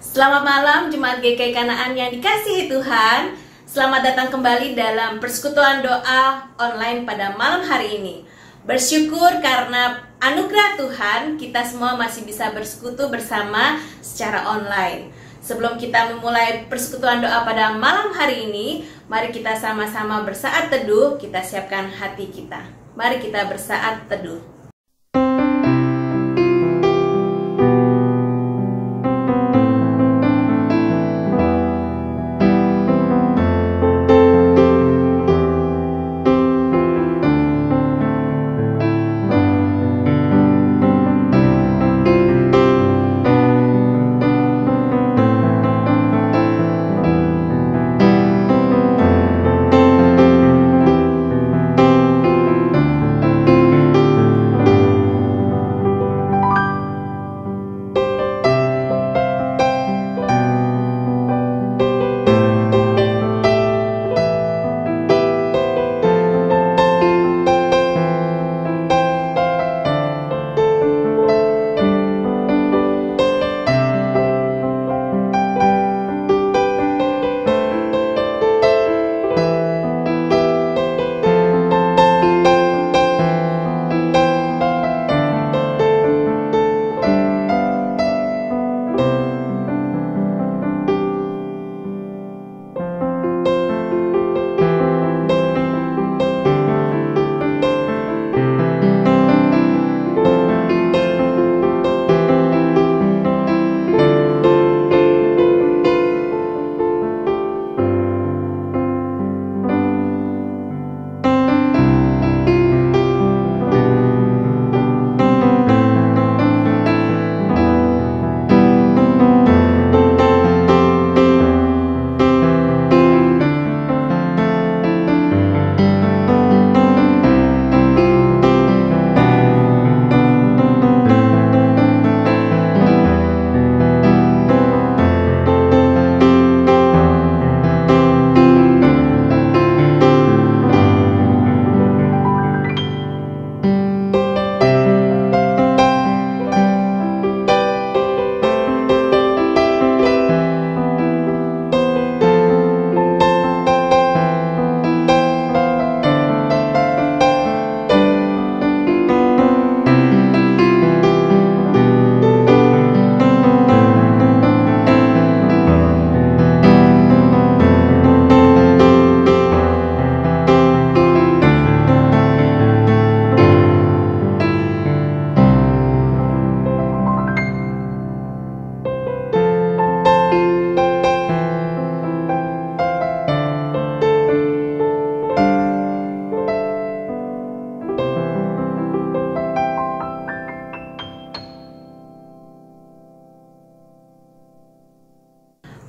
Selamat malam Jemaat GKI Kanaan yang dikasihi Tuhan. Selamat datang kembali dalam persekutuan doa online pada malam hari ini. Bersyukur karena anugerah Tuhan, kita semua masih bisa bersekutu bersama secara online. Sebelum kita memulai persekutuan doa pada malam hari ini, mari kita sama-sama bersaat teduh, kita siapkan hati kita. Mari kita bersaat teduh.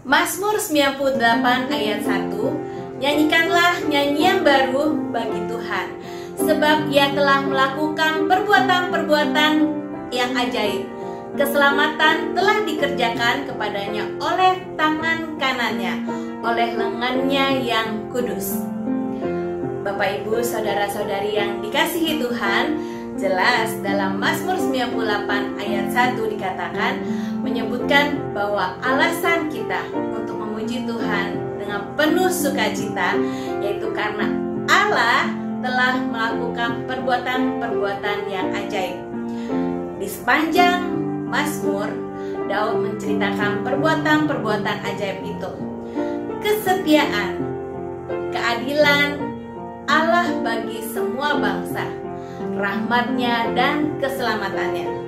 Mazmur 98 ayat 1. Nyanyikanlah nyanyian baru bagi Tuhan, sebab Ia telah melakukan perbuatan-perbuatan yang ajaib. Keselamatan telah dikerjakan kepadanya oleh tangan kanannya, oleh lengannya yang kudus. Bapak Ibu, saudara-saudari yang dikasihi Tuhan, jelas dalam Mazmur 98 ayat 1 dikatakan, menyebutkan bahwa alasan kita untuk memuji Tuhan dengan penuh sukacita, yaitu karena Allah telah melakukan perbuatan-perbuatan yang ajaib. Di sepanjang Mazmur, Daud menceritakan perbuatan-perbuatan ajaib itu. Kesetiaan, keadilan Allah bagi semua bangsa, rahmatnya dan keselamatannya.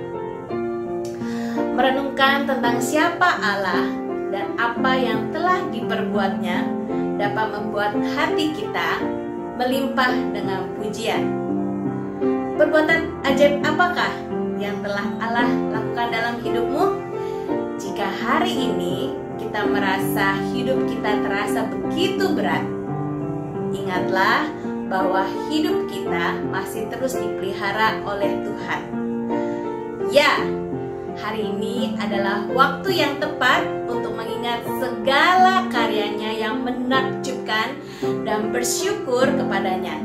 Merenungkan tentang siapa Allah dan apa yang telah diperbuatnya dapat membuat hati kita melimpah dengan pujian. Perbuatan ajaib apakah yang telah Allah lakukan dalam hidupmu? Jika hari ini kita merasa hidup kita terasa begitu berat, ingatlah bahwa hidup kita masih terus dipelihara oleh Tuhan. Ya, hari ini adalah waktu yang tepat untuk mengingat segala karyanya yang menakjubkan dan bersyukur kepadanya.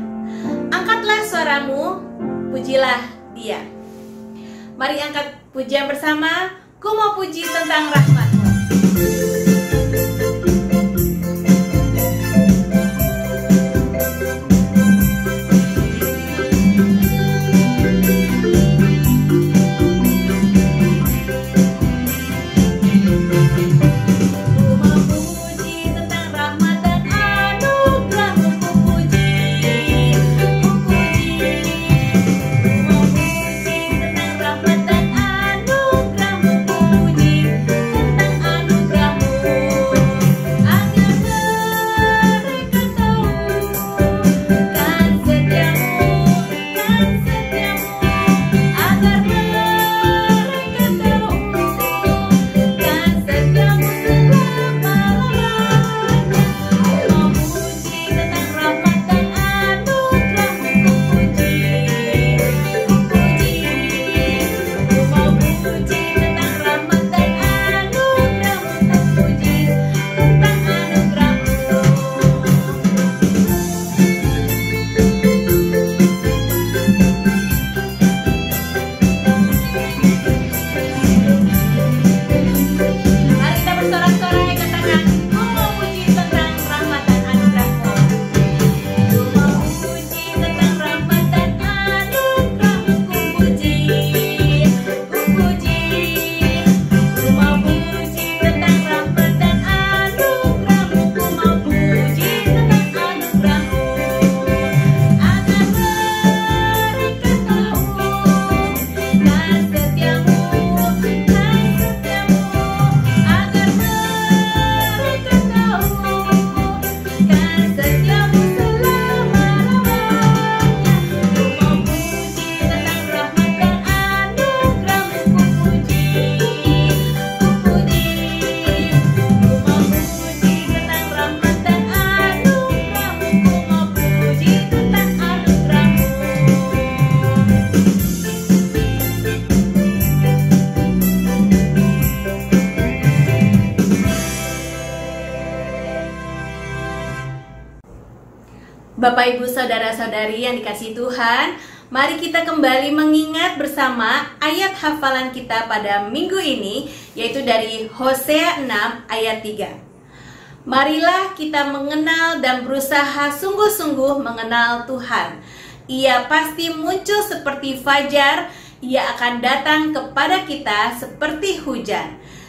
Angkatlah suaramu, pujilah Dia. Mari angkat pujian bersama. Ku mau puji tentang rahmat-Mu. Bapak, Ibu, Saudara-saudari yang dikasihi Tuhan, mari kita kembali mengingat bersama ayat hafalan kita pada minggu ini, yaitu dari Hosea 6 ayat 3. Marilah kita mengenal dan berusaha sungguh-sungguh mengenal Tuhan. Ia pasti muncul seperti fajar, ia akan datang kepada kita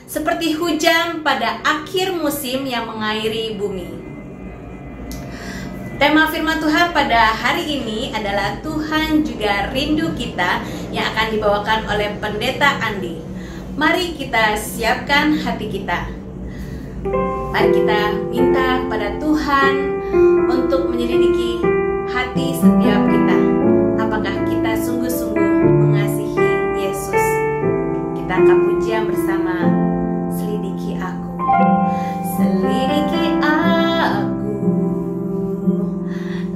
seperti hujan pada akhir musim yang mengairi bumi. Tema firman Tuhan pada hari ini adalah Tuhan juga rindu kita, yang akan dibawakan oleh Pendeta Andi. Mari kita siapkan hati kita. Mari kita minta kepada Tuhan untuk menyelidiki hati setiap kita. Apakah kita sungguh-sungguh mengasihi Yesus? Kita angkat pujian bersama. Selidiki aku, selidiki aku,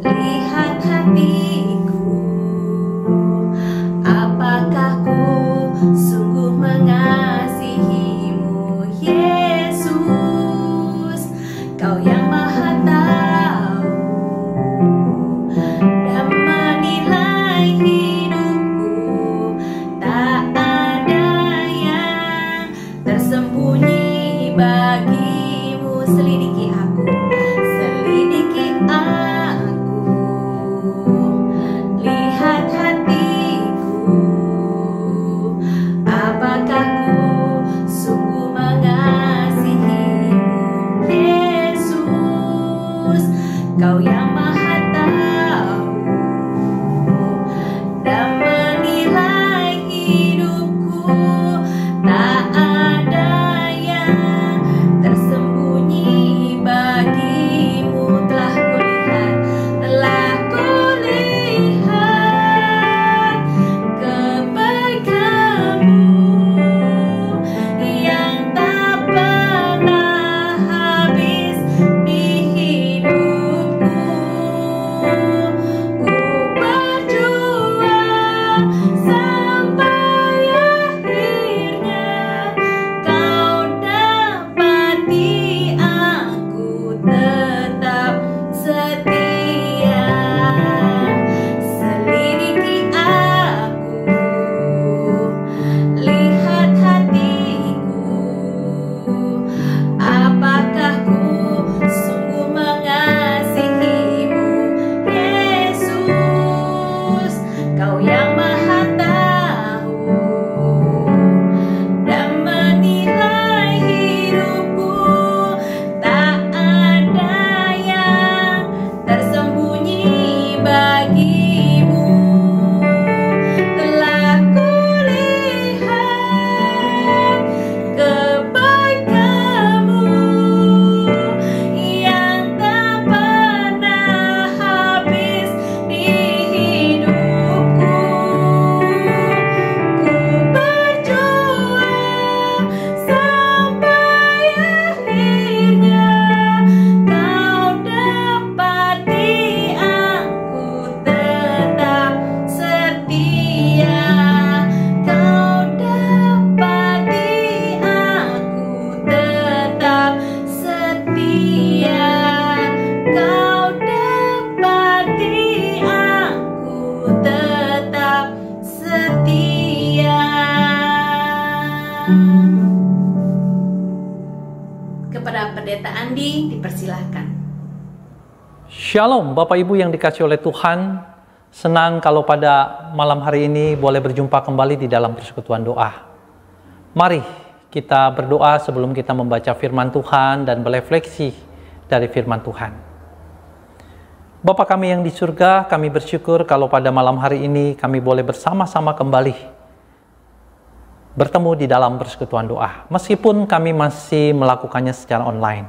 lihat hatiku, apakah ku sungguh mengasihimu, Yesus. Kau yang Maha Tahu dan menilai hidupku, tak ada yang tersembunyi bagimu. Selidiki aku, selidiki aku, lihat hatiku, apakah ku sungguh mengasihimu, Yesus. Kau yang Maha Tahu dan menilai hidupku, tak ada yang tersembunyi bagimu. Telah kulihat kebaikan-Mu yang tak pernah habis di hidupku. Ku berjuang sampai akhirnya Kau dapati aku tetap setia. Selidiki aku, lihat hatiku, apakah ku sungguh mengasihimu, Yesus. Kau yang Maha Tahu dan menilai hidupku, tak ada yang tersembunyi bagimu. Telah kulihat kebaikan-Mu yang tak pernah habis di hidupku. Ku berjuang sampai akhirnya Kau dapati aku tetap setia. Kau dapati aku tetap setia. Kau dapati aku tetap setia. Kepada Pendeta Andi dipersilahkan. Shalom Bapak Ibu yang dikasihi oleh Tuhan. Senang kalau pada malam hari ini boleh berjumpa kembali di dalam persekutuan doa. Mari kita berdoa sebelum kita membaca firman Tuhan dan berefleksi dari firman Tuhan. Bapa kami yang di surga, kami bersyukur kalau pada malam hari ini kami boleh bersama-sama kembali bertemu di dalam persekutuan doa. Meskipun kami masih melakukannya secara online.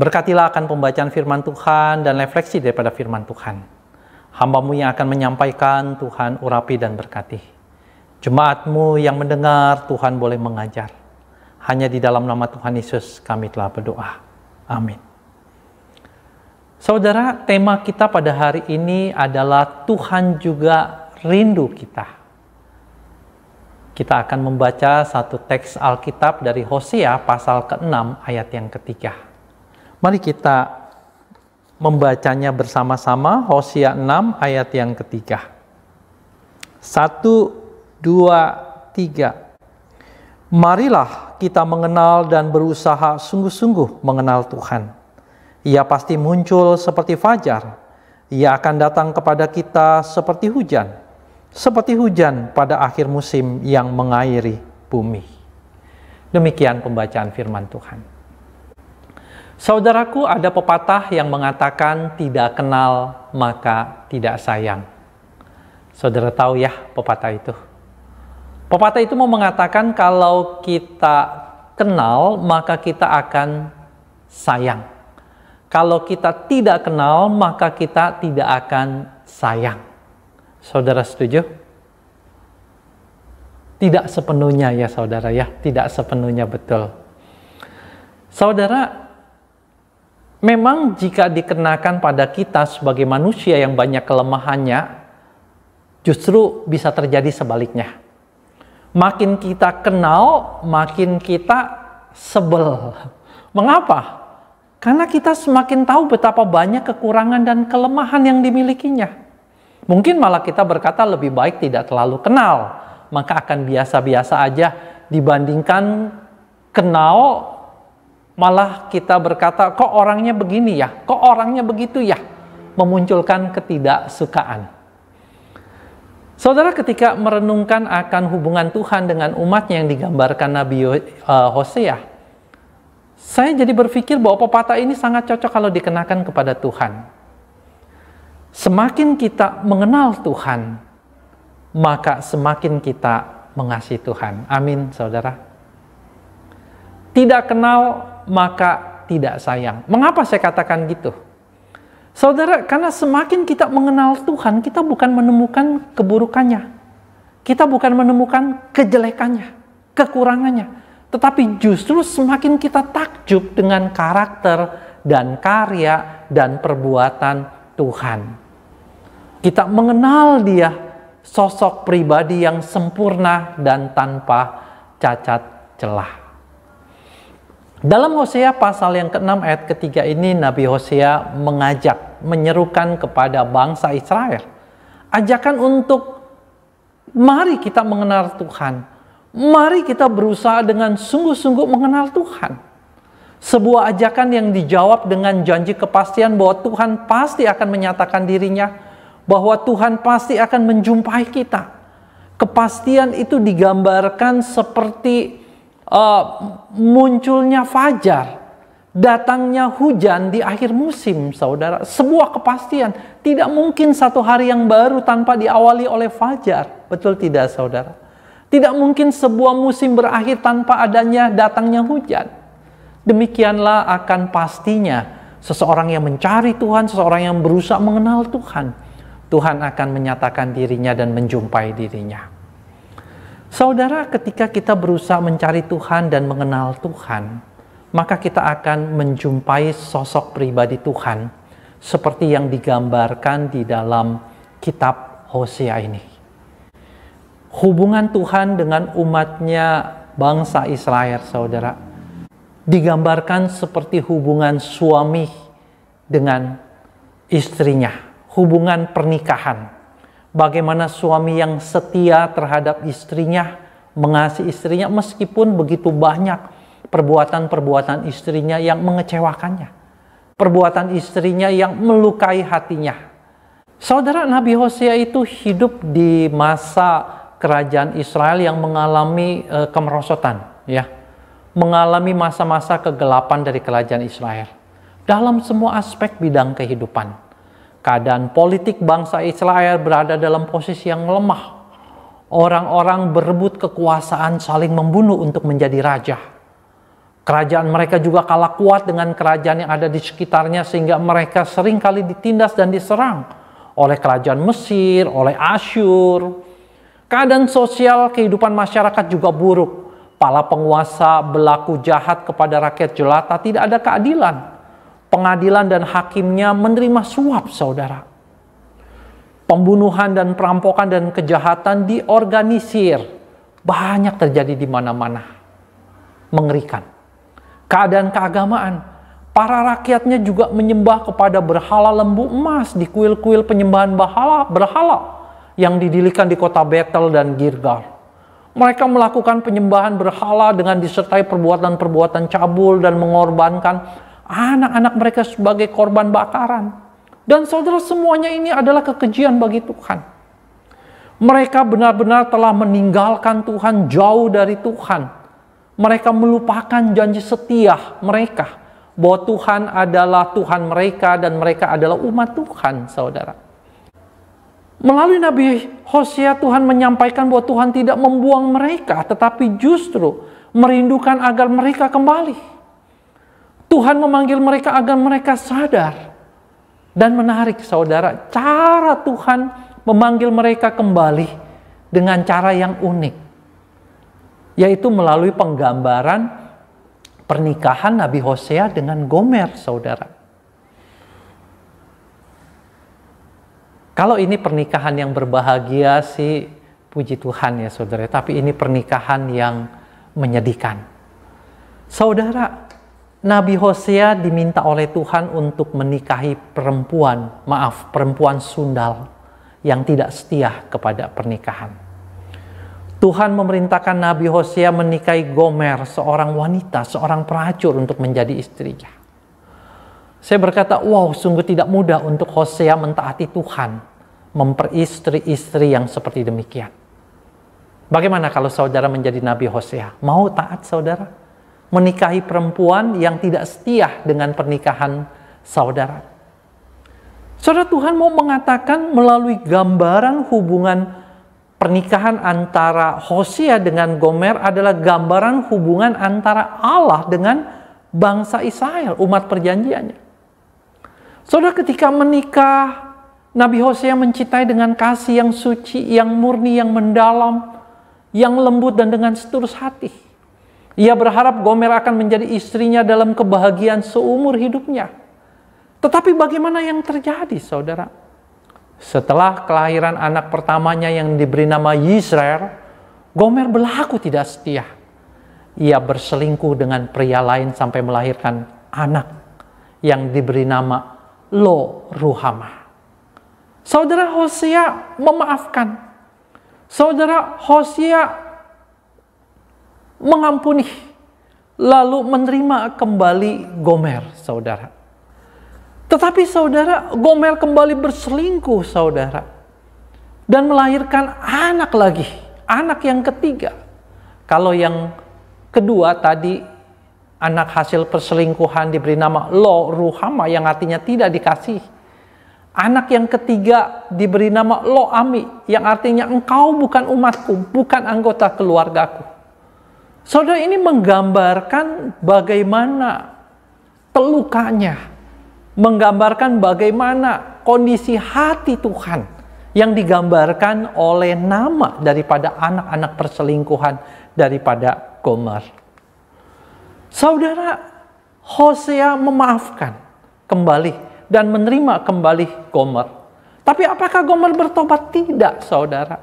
Berkatilah akan pembacaan firman Tuhan dan refleksi daripada firman Tuhan. Hamba-Mu yang akan menyampaikan, Tuhan urapi dan berkati. Jemaat-Mu yang mendengar, Tuhan boleh mengajar. Hanya di dalam nama Tuhan Yesus kami telah berdoa. Amin. Saudara, tema kita pada hari ini adalah Tuhan juga rindu kita. Kita akan membaca satu teks Alkitab dari Hosea pasal ke-6 ayat yang ketiga. Mari kita membacanya bersama-sama, Hosea 6 ayat yang ketiga. 1, 2, 3. Marilah kita mengenal dan berusaha sungguh-sungguh mengenal Tuhan. Ia pasti muncul seperti fajar. Ia akan datang kepada kita seperti hujan pada akhir musim yang mengairi bumi. Demikian pembacaan firman Tuhan. Saudaraku, ada pepatah yang mengatakan tidak kenal maka tidak sayang. Saudara tahu ya pepatah itu? Pepatah itu mau mengatakan kalau kita kenal maka kita akan sayang. Kalau kita tidak kenal maka kita tidak akan sayang. Saudara setuju? Tidak sepenuhnya ya saudara ya, tidak sepenuhnya betul. Saudara, memang jika dikenakan pada kita sebagai manusia yang banyak kelemahannya, justru bisa terjadi sebaliknya. Makin kita kenal, makin kita sebel. Mengapa? Karena kita semakin tahu betapa banyak kekurangan dan kelemahan yang dimilikinya. Mungkin malah kita berkata lebih baik tidak terlalu kenal, maka akan biasa-biasa aja dibandingkan kenal. Malah kita berkata, kok orangnya begini ya, kok orangnya begitu ya, memunculkan ketidaksukaan. Saudara, ketika merenungkan akan hubungan Tuhan dengan umatnya yang digambarkan Nabi Hosea, saya jadi berpikir bahwa pepatah ini sangat cocok kalau dikenakan kepada Tuhan. Semakin kita mengenal Tuhan, maka semakin kita mengasihi Tuhan. Amin, saudara. Tidak kenal, maka tidak sayang. Mengapa saya katakan gitu? Saudara, karena semakin kita mengenal Tuhan, kita bukan menemukan keburukannya. Kita bukan menemukan kejelekannya, kekurangannya. Tetapi justru semakin kita takjub dengan karakter dan karya dan perbuatan Tuhan. Kita mengenal Dia, sosok pribadi yang sempurna dan tanpa cacat celah. Dalam Hosea pasal yang ke-6 ayat ketiga ini, Nabi Hosea menyerukan kepada bangsa Israel. Ajakan untuk mari kita mengenal Tuhan. Mari kita berusaha dengan sungguh-sungguh mengenal Tuhan. Sebuah ajakan yang dijawab dengan janji kepastian bahwa Tuhan pasti akan menyatakan dirinya, bahwa Tuhan pasti akan menjumpai kita. Kepastian itu digambarkan seperti munculnya fajar, datangnya hujan di akhir musim, saudara. Sebuah kepastian. Tidak mungkin satu hari yang baru tanpa diawali oleh fajar. Betul tidak, saudara? Tidak mungkin sebuah musim berakhir tanpa adanya datangnya hujan. Demikianlah akan pastinya seseorang yang mencari Tuhan, seseorang yang berusaha mengenal Tuhan, Tuhan akan menyatakan dirinya dan menjumpai dirinya. Saudara, ketika kita berusaha mencari Tuhan dan mengenal Tuhan, maka kita akan menjumpai sosok pribadi Tuhan seperti yang digambarkan di dalam kitab Hosea ini. Hubungan Tuhan dengan umatnya bangsa Israel, saudara, digambarkan seperti hubungan suami dengan istrinya, hubungan pernikahan. Bagaimana suami yang setia terhadap istrinya, mengasihi istrinya meskipun begitu banyak perbuatan-perbuatan istrinya yang mengecewakannya. Perbuatan istrinya yang melukai hatinya. Saudara, Nabi Hosea itu hidup di masa kerajaan Israel yang mengalami kemerosotan, ya. Mengalami masa-masa kegelapan dari kerajaan Israel. Dalam semua aspek bidang kehidupan. Keadaan politik bangsa Israel berada dalam posisi yang lemah. Orang-orang berebut kekuasaan, saling membunuh untuk menjadi raja. Kerajaan mereka juga kalah kuat dengan kerajaan yang ada di sekitarnya, sehingga mereka seringkali ditindas dan diserang oleh kerajaan Mesir, oleh Asyur. Keadaan sosial kehidupan masyarakat juga buruk. Para penguasa berlaku jahat kepada rakyat jelata, tidak ada keadilan. Pengadilan dan hakimnya menerima suap, saudara. Pembunuhan dan perampokan dan kejahatan diorganisir. Banyak terjadi di mana-mana. Mengerikan. Keadaan keagamaan. Para rakyatnya juga menyembah kepada berhala lembu emas di kuil-kuil penyembahan berhala yang didirikan di kota Betel dan Gilgal. Mereka melakukan penyembahan berhala dengan disertai perbuatan-perbuatan cabul dan mengorbankan anak-anak mereka sebagai korban bakaran. Dan saudara, semuanya ini adalah kekejian bagi Tuhan. Mereka benar-benar telah meninggalkan Tuhan, jauh dari Tuhan. Mereka melupakan janji setia mereka bahwa Tuhan adalah Tuhan mereka dan mereka adalah umat Tuhan, saudara. Melalui Nabi Hosea, Tuhan menyampaikan bahwa Tuhan tidak membuang mereka, tetapi justru merindukan agar mereka kembali. Tuhan memanggil mereka agar mereka sadar. Dan menarik, saudara, cara Tuhan memanggil mereka kembali dengan cara yang unik, yaitu melalui penggambaran pernikahan Nabi Hosea dengan Gomer, saudara. Kalau ini pernikahan yang berbahagia sih, puji Tuhan ya saudara, tapi ini pernikahan yang menyedihkan. Saudara, Nabi Hosea diminta oleh Tuhan untuk menikahi perempuan sundal yang tidak setia kepada pernikahan. Tuhan memerintahkan Nabi Hosea menikahi Gomer, seorang wanita, seorang pelacur untuk menjadi istrinya. Saya berkata, wow, sungguh tidak mudah untuk Hosea mentaati Tuhan, memperistri istri yang seperti demikian. Bagaimana kalau saudara menjadi Nabi Hosea? Mau taat saudara? Menikahi perempuan yang tidak setia dengan pernikahan saudara. Saudara, Tuhan mau mengatakan melalui gambaran hubungan pernikahan antara Hosea dengan Gomer adalah gambaran hubungan antara Allah dengan bangsa Israel, umat perjanjiannya. Saudara, ketika menikah, Nabi Hosea mencintai dengan kasih yang suci, yang murni, yang mendalam, yang lembut dan dengan setulus hati. Ia berharap Gomer akan menjadi istrinya dalam kebahagiaan seumur hidupnya. Tetapi bagaimana yang terjadi, saudara? Setelah kelahiran anak pertamanya yang diberi nama Yisrael, Gomer berlaku tidak setia. Ia berselingkuh dengan pria lain sampai melahirkan anak yang diberi nama Lo-Ruhamah. Saudara, Hosea memaafkan. Saudara, Hosea mengampuni, lalu menerima kembali Gomer, saudara. Tetapi saudara, Gomer kembali berselingkuh, saudara, dan melahirkan anak lagi, anak yang ketiga. Kalau yang kedua tadi, anak hasil perselingkuhan diberi nama Lo-Ruhamah, yang artinya tidak dikasih. Anak yang ketiga diberi nama Lo-Ami, yang artinya engkau bukan umatku, bukan anggota keluargaku. Saudara, ini menggambarkan bagaimana terlukanya, menggambarkan bagaimana kondisi hati Tuhan yang digambarkan oleh nama daripada anak-anak perselingkuhan daripada Gomer. Saudara, Hosea memaafkan kembali dan menerima kembali Gomer. Tapi apakah Gomer bertobat? Tidak, saudara.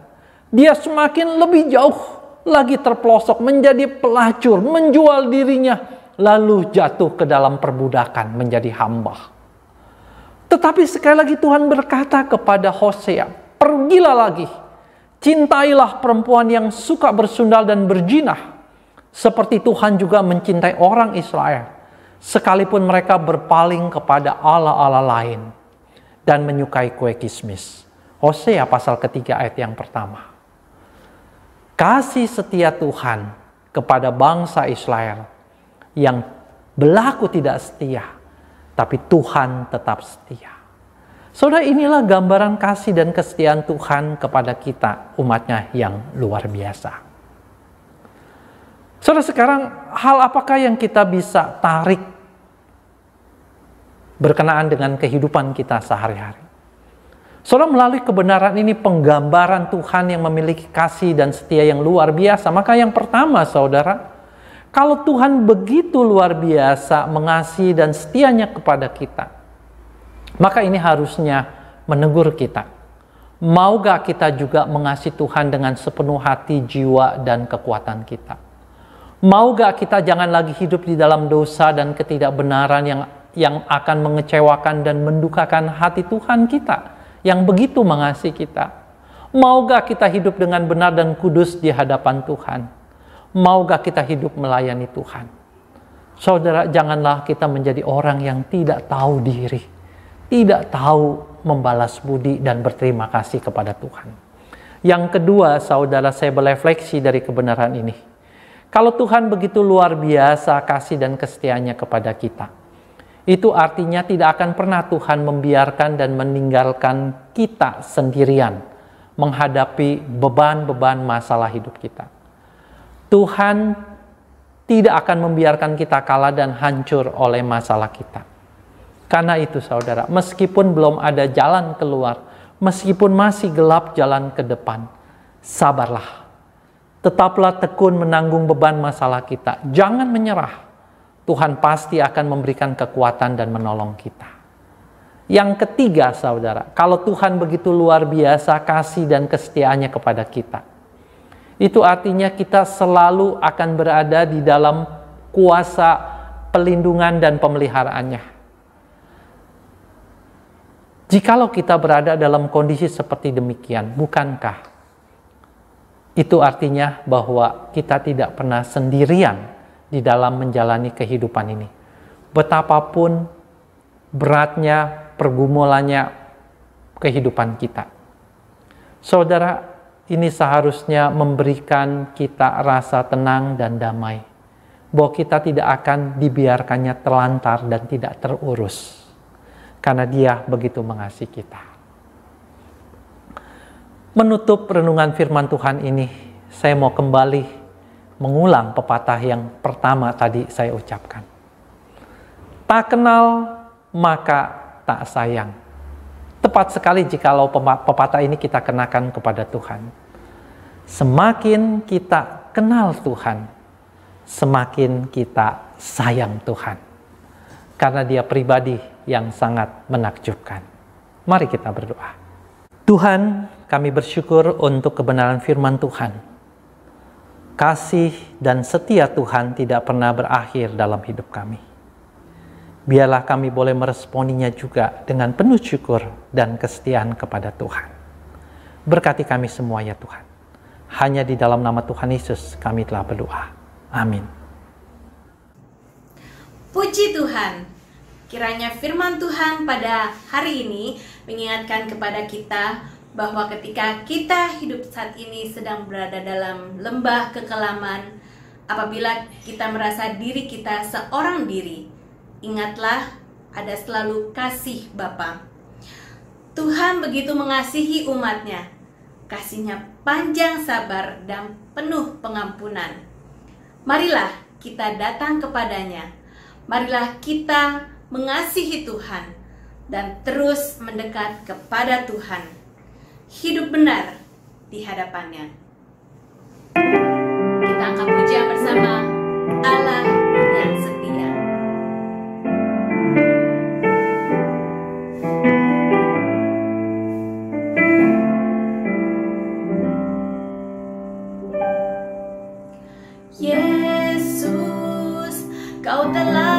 Dia semakin lebih jauh lagi terpelosok, menjadi pelacur, menjual dirinya, lalu jatuh ke dalam perbudakan, menjadi hamba. Tetapi sekali lagi Tuhan berkata kepada Hosea, pergilah lagi, cintailah perempuan yang suka bersundal dan berzinah, seperti Tuhan juga mencintai orang Israel, sekalipun mereka berpaling kepada allah-allah lain dan menyukai kue kismis. Hosea pasal ketiga ayat yang pertama. Kasih setia Tuhan kepada bangsa Israel yang berlaku tidak setia, tapi Tuhan tetap setia. Saudara, inilah gambaran kasih dan kesetiaan Tuhan kepada kita, umatnya yang luar biasa. Saudara, sekarang hal apakah yang kita bisa tarik berkenaan dengan kehidupan kita sehari-hari? Saudara, melalui kebenaran ini penggambaran Tuhan yang memiliki kasih dan setia yang luar biasa. Maka yang pertama, saudara, kalau Tuhan begitu luar biasa mengasihi dan setianya kepada kita, maka ini harusnya menegur kita. Mau gak kita juga mengasihi Tuhan dengan sepenuh hati, jiwa, dan kekuatan kita? Mau gak kita jangan lagi hidup di dalam dosa dan ketidakbenaran yang yang akan mengecewakan dan mendukakan hati Tuhan kita yang begitu mengasihi kita? Maukah kita hidup dengan benar dan kudus di hadapan Tuhan? Maukah kita hidup melayani Tuhan? Saudara, janganlah kita menjadi orang yang tidak tahu diri, tidak tahu membalas budi dan berterima kasih kepada Tuhan. Yang kedua, saudara, saya berefleksi dari kebenaran ini. Kalau Tuhan begitu luar biasa kasih dan kesetiaannya kepada kita, itu artinya tidak akan pernah Tuhan membiarkan dan meninggalkan kita sendirian menghadapi beban-beban masalah hidup kita. Tuhan tidak akan membiarkan kita kalah dan hancur oleh masalah kita. Karena itu saudara, meskipun belum ada jalan keluar, meskipun masih gelap jalan ke depan, sabarlah. Tetaplah tekun menanggung beban masalah kita. Jangan menyerah. Tuhan pasti akan memberikan kekuatan dan menolong kita. Yang ketiga saudara, kalau Tuhan begitu luar biasa kasih dan kesetiaannya kepada kita, itu artinya kita selalu akan berada di dalam kuasa pelindungan dan pemeliharaannya. Jikalau kita berada dalam kondisi seperti demikian, bukankah itu artinya bahwa kita tidak pernah sendirian di dalam menjalani kehidupan ini? Betapapun beratnya, pergumulannya kehidupan kita. Saudara, ini seharusnya memberikan kita rasa tenang dan damai, bahwa kita tidak akan dibiarkannya terlantar dan tidak terurus, karena Dia begitu mengasihi kita. Menutup renungan firman Tuhan ini, saya mau kembali mengulang pepatah yang pertama tadi saya ucapkan. Tak kenal maka tak sayang. Tepat sekali jikalau pepatah ini kita kenakan kepada Tuhan. Semakin kita kenal Tuhan, semakin kita sayang Tuhan. Karena Dia pribadi yang sangat menakjubkan. Mari kita berdoa. Tuhan, kami bersyukur untuk kebenaran firman Tuhan. Kasih dan setia Tuhan tidak pernah berakhir dalam hidup kami. Biarlah kami boleh meresponinya juga dengan penuh syukur dan kesetiaan kepada Tuhan. Berkati kami semua ya Tuhan. Hanya di dalam nama Tuhan Yesus kami telah berdoa. Amin. Puji Tuhan. Kiranya firman Tuhan pada hari ini mengingatkan kepada kita bahwa ketika kita hidup saat ini sedang berada dalam lembah kekelaman, apabila kita merasa diri kita seorang diri, ingatlah ada selalu kasih Bapa. Tuhan begitu mengasihi umatnya, kasih-Nya panjang sabar dan penuh pengampunan. Marilah kita datang kepadanya, marilah kita mengasihi Tuhan dan terus mendekat kepada Tuhan. Hidup benar di hadapannya. Kita angkat pujian bersama Allah yang setia. Yesus, Kau telah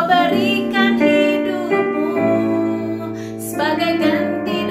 berikan hidupmu sebagai ganti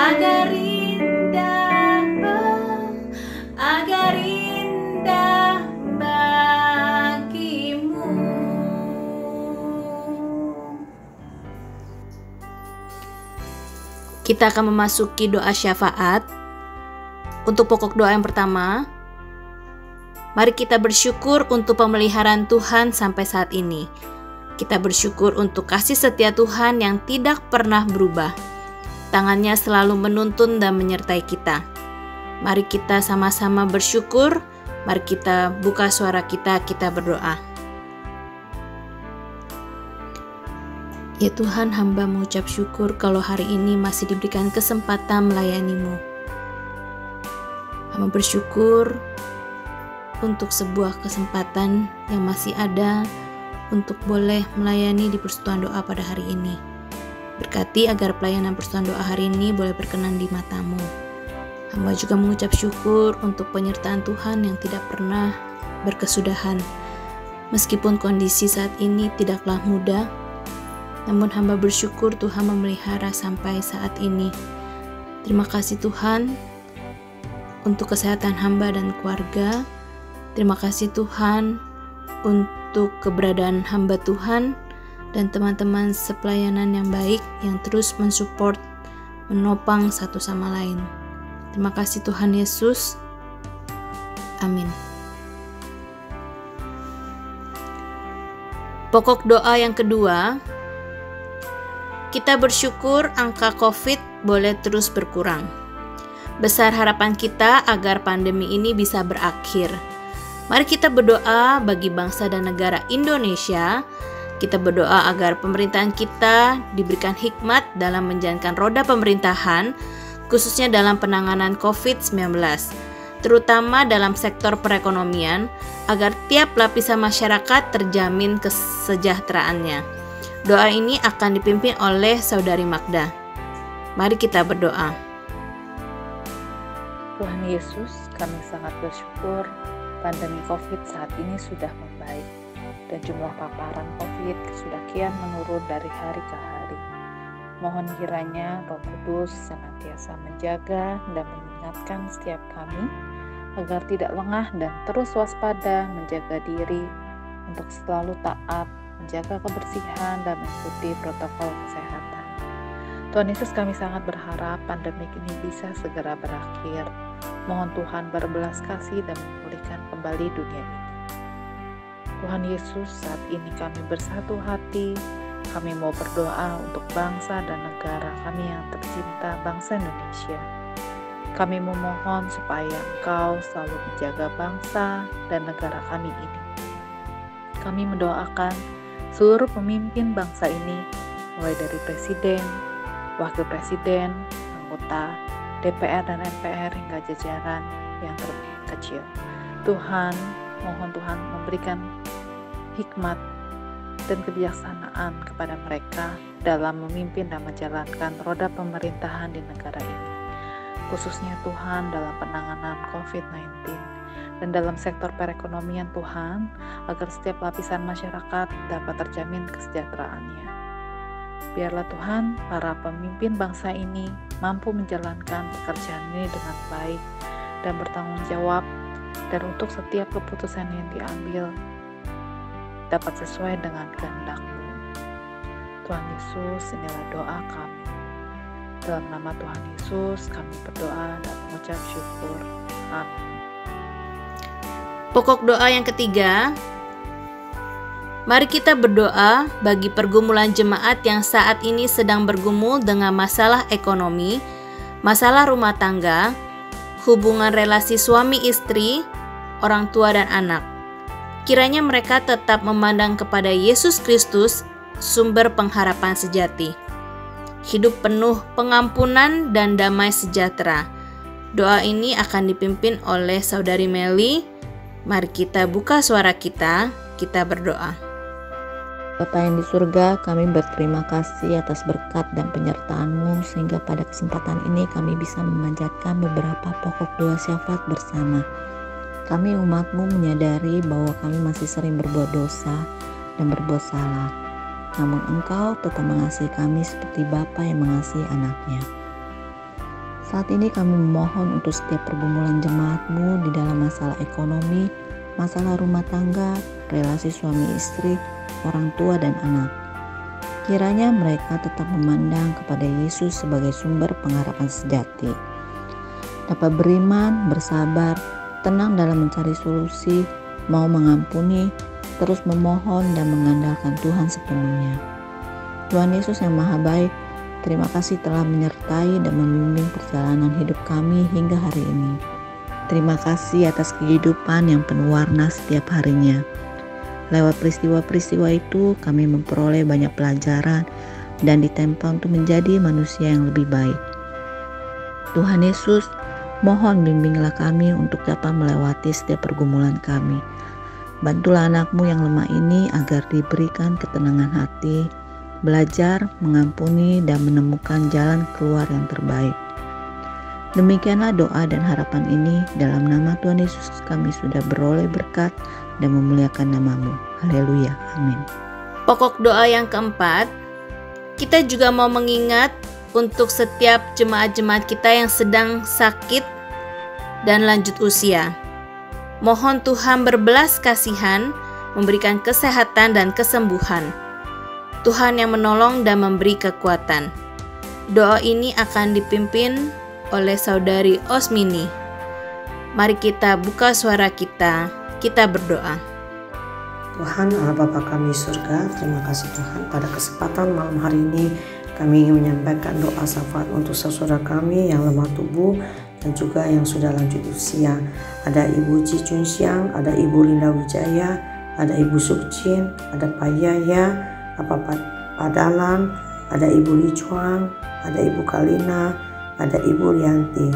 agar indah bagimu. Kita akan memasuki doa syafaat. Untuk pokok doa yang pertama, mari kita bersyukur untuk pemeliharaan Tuhan sampai saat ini. Kita bersyukur untuk kasih setia Tuhan yang tidak pernah berubah. Tangannya selalu menuntun dan menyertai kita. Mari kita sama-sama bersyukur. Mari kita buka suara kita berdoa. Ya Tuhan, hamba mengucap syukur kalau hari ini masih diberikan kesempatan melayani-Mu. Hamba bersyukur untuk sebuah kesempatan yang masih ada untuk boleh melayani di persekutuan doa pada hari ini. Berkati agar pelayanan persekutuan doa hari ini boleh berkenan di mata-Mu. Hamba juga mengucap syukur untuk penyertaan Tuhan yang tidak pernah berkesudahan. Meskipun kondisi saat ini tidaklah mudah, namun hamba bersyukur Tuhan memelihara sampai saat ini. Terima kasih Tuhan untuk kesehatan hamba dan keluarga. Terima kasih Tuhan untuk keberadaan hamba Tuhan dan teman-teman sepelayanan yang baik yang terus mensupport, menopang satu sama lain. Terima kasih Tuhan Yesus. Amin. Pokok doa yang kedua, kita bersyukur angka COVID boleh terus berkurang. Besar harapan kita agar pandemi ini bisa berakhir. Mari kita berdoa bagi bangsa dan negara Indonesia. Kita berdoa agar pemerintahan kita diberikan hikmat dalam menjalankan roda pemerintahan, khususnya dalam penanganan COVID-19, terutama dalam sektor perekonomian, agar tiap lapisan masyarakat terjamin kesejahteraannya. Doa ini akan dipimpin oleh Saudari Magda. Mari kita berdoa. Tuhan Yesus, kami sangat bersyukur pandemi COVID saat ini sudah membaik dan jumlah paparan COVID sudah kian menurun dari hari ke hari. Mohon kiranya Roh Kudus senantiasa menjaga dan mengingatkan setiap kami agar tidak lengah dan terus waspada menjaga diri untuk selalu taat, menjaga kebersihan dan mengikuti protokol kesehatan. Tuhan Yesus, kami sangat berharap pandemi ini bisa segera berakhir. Mohon Tuhan berbelas kasih dan memulihkan kembali dunia ini. Tuhan Yesus, saat ini kami bersatu hati. Kami mau berdoa untuk bangsa dan negara kami yang tercinta, bangsa Indonesia. Kami memohon supaya Engkau selalu menjaga bangsa dan negara kami ini. Kami mendoakan seluruh pemimpin bangsa ini, mulai dari Presiden, Wakil Presiden, anggota DPR dan MPR hingga jajaran yang terkecil. Tuhan, mohon Tuhan memberikan hikmat dan kebijaksanaan kepada mereka dalam memimpin dan menjalankan roda pemerintahan di negara ini. Khususnya Tuhan dalam penanganan COVID-19 dan dalam sektor perekonomian Tuhan, agar setiap lapisan masyarakat dapat terjamin kesejahteraannya. Biarlah Tuhan, para pemimpin bangsa ini mampu menjalankan pekerjaan ini dengan baik dan bertanggung jawab, dan untuk setiap keputusan yang diambil dapat sesuai dengan kehendak-Mu. Tuhan Yesus, inilah doa kami. Dalam nama Tuhan Yesus kami berdoa dan mengucap syukur. Amin. Pokok doa yang ketiga, mari kita berdoa bagi pergumulan jemaat yang saat ini sedang bergumul dengan masalah ekonomi, masalah rumah tangga, hubungan relasi suami istri, orang tua dan anak. Kiranya mereka tetap memandang kepada Yesus Kristus, sumber pengharapan sejati. Hidup penuh pengampunan dan damai sejahtera. Doa ini akan dipimpin oleh Saudari Meli. Mari kita buka suara kita berdoa. Bapa yang di surga, kami berterima kasih atas berkat dan penyertaan-Mu sehingga pada kesempatan ini kami bisa memanjatkan beberapa pokok doa syafaat bersama. Kami umat-Mu menyadari bahwa kami masih sering berbuat dosa dan berbuat salah. Namun Engkau tetap mengasihi kami seperti Bapa yang mengasihi anaknya. Saat ini kami memohon untuk setiap pergumulan jemaat-Mu di dalam masalah ekonomi, masalah rumah tangga, relasi suami istri, orang tua dan anak. Kiranya mereka tetap memandang kepada Yesus sebagai sumber pengharapan sejati. Dapat beriman, bersabar, tenang dalam mencari solusi, mau mengampuni, terus memohon dan mengandalkan Tuhan sepenuhnya. Tuhan Yesus yang Maha Baik, terima kasih telah menyertai dan membimbing perjalanan hidup kami hingga hari ini. Terima kasih atas kehidupan yang penuh warna setiap harinya. Lewat peristiwa-peristiwa itu, kami memperoleh banyak pelajaran dan ditempa untuk menjadi manusia yang lebih baik. Tuhan Yesus, mohon bimbinglah kami untuk dapat melewati setiap pergumulan kami. Bantulah anak-Mu yang lemah ini agar diberikan ketenangan hati, belajar, mengampuni, dan menemukan jalan keluar yang terbaik. Demikianlah doa dan harapan ini, dalam nama Tuhan Yesus kami sudah beroleh berkat dan memuliakan nama-Mu. Haleluya. Amin. Pokok doa yang keempat, kita juga mau mengingat untuk setiap jemaat-jemaat kita yang sedang sakit dan lanjut usia. Mohon Tuhan berbelas kasihan, memberikan kesehatan dan kesembuhan. Tuhan yang menolong dan memberi kekuatan. Doa ini akan dipimpin oleh Saudari Osmini. Mari kita buka suara kita berdoa. Tuhan Allah Bapa kami surga, terima kasih Tuhan pada kesempatan malam hari ini kami ingin menyampaikan doa syafaat untuk saudara kami yang lemah tubuh dan juga yang sudah lanjut usia. Ada Ibu Ji Chun Siang, ada Ibu Linda Wijaya, ada Ibu Sukcin, ada Pak Yaya, Pak Padalan, ada Ibu Li Chuang, ada Ibu Kalina, ada Ibu Rianti,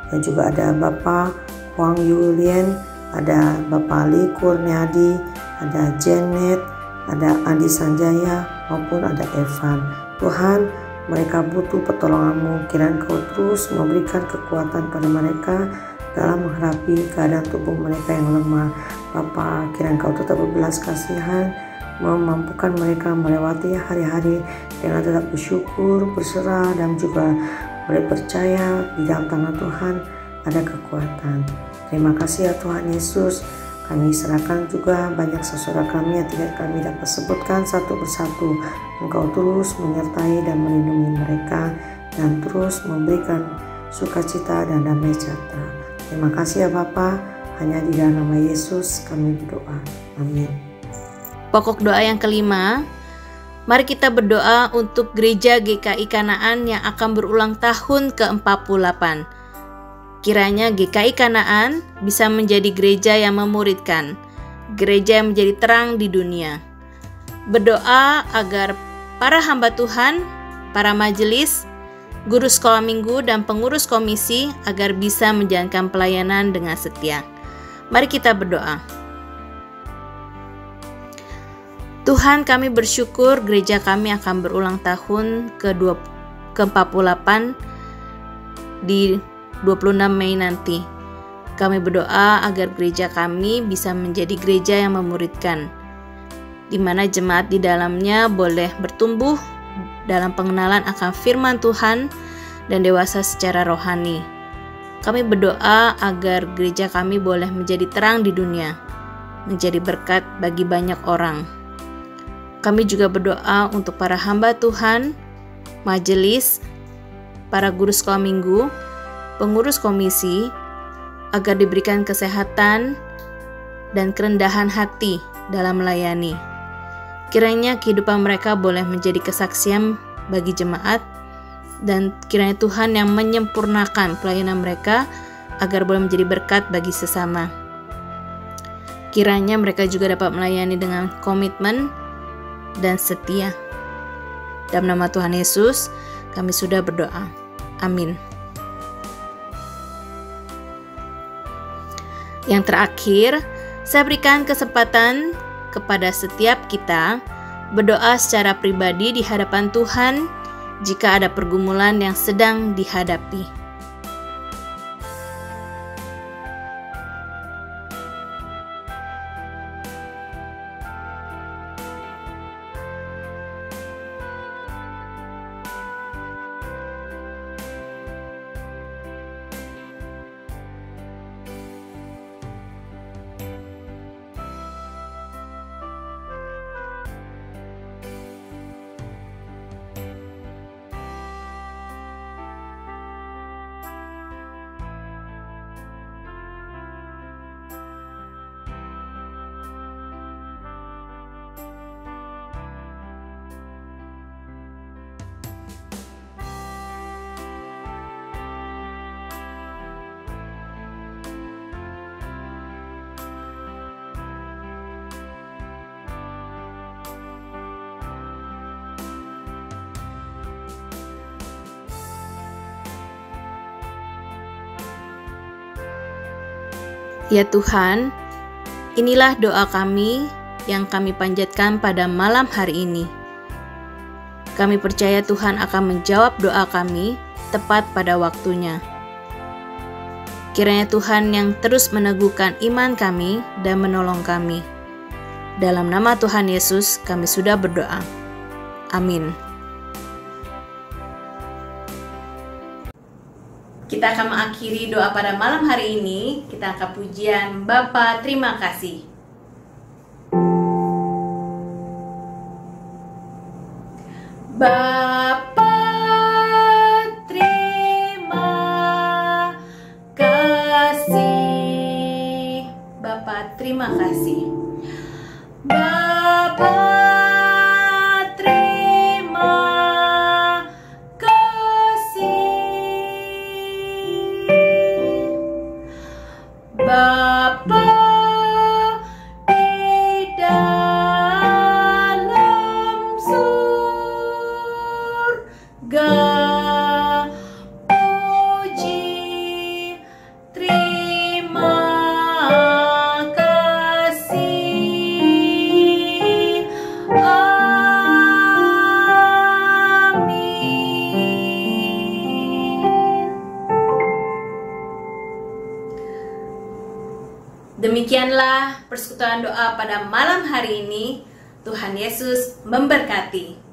dan juga ada Bapak Huang Yulien, ada Bapak Ali Kurniadi, ada Janet, ada Andi Sanjaya, maupun ada Evan. Tuhan, mereka butuh pertolongan-Mu. Kiranya Engkau terus memberikan kekuatan pada mereka dalam menghadapi keadaan tubuh mereka yang lemah. Bapa, kiranya Engkau tetap berbelas kasihan, memampukan mereka melewati hari-hari dengan tetap bersyukur, berserah, dan juga boleh percaya di dalam tangan Tuhan ada kekuatan. Terima kasih ya Tuhan Yesus. Kami serahkan juga banyak saudara kami yang tidak kami dapat sebutkan satu persatu. Engkau terus menyertai dan melindungi mereka dan terus memberikan sukacita dan damai sejahtera. Terima kasih ya Bapa. Hanya di dalam nama Yesus kami berdoa. Amin. Pokok doa yang kelima, mari kita berdoa untuk Gereja GKI Kanaan yang akan berulang tahun ke-48. Kiranya GKI Kanaan bisa menjadi gereja yang memuridkan, gereja yang menjadi terang di dunia. Berdoa agar para hamba Tuhan, para majelis, guru sekolah minggu, dan pengurus komisi agar bisa menjalankan pelayanan dengan setia. Mari kita berdoa. Tuhan, kami bersyukur gereja kami akan berulang tahun ke-48 di 26 Mei nanti. Kami berdoa agar gereja kami bisa menjadi gereja yang memuridkan, di mana jemaat di dalamnya boleh bertumbuh dalam pengenalan akan firman Tuhan dan dewasa secara rohani. Kami berdoa agar gereja kami boleh menjadi terang di dunia, menjadi berkat bagi banyak orang. Kami juga berdoa untuk para hamba Tuhan, majelis, para guru sekolah minggu, pengurus komisi, agar diberikan kesehatan dan kerendahan hati dalam melayani. Kiranya kehidupan mereka boleh menjadi kesaksian bagi jemaat, dan kiranya Tuhan yang menyempurnakan pelayanan mereka agar boleh menjadi berkat bagi sesama. Kiranya mereka juga dapat melayani dengan komitmen dan setia. Dalam nama Tuhan Yesus, kami sudah berdoa. Amin. Yang terakhir, saya berikan kesempatan kepada setiap kita berdoa secara pribadi di hadapan Tuhan jika ada pergumulan yang sedang dihadapi. Ya Tuhan, inilah doa kami yang kami panjatkan pada malam hari ini. Kami percaya Tuhan akan menjawab doa kami tepat pada waktunya. Kiranya Tuhan yang terus meneguhkan iman kami dan menolong kami. Dalam nama Tuhan Yesus kami sudah berdoa. Amin. Kita akan mengakhiri doa pada malam hari ini. Kita angkat pujian Bapa terima kasih. Bapa terima kasih. Bapa terima kasih. Bapa terima Bapa di dalam surga, puji terima kasih. Demikianlah persekutuan doa pada malam hari ini. Tuhan Yesus memberkati.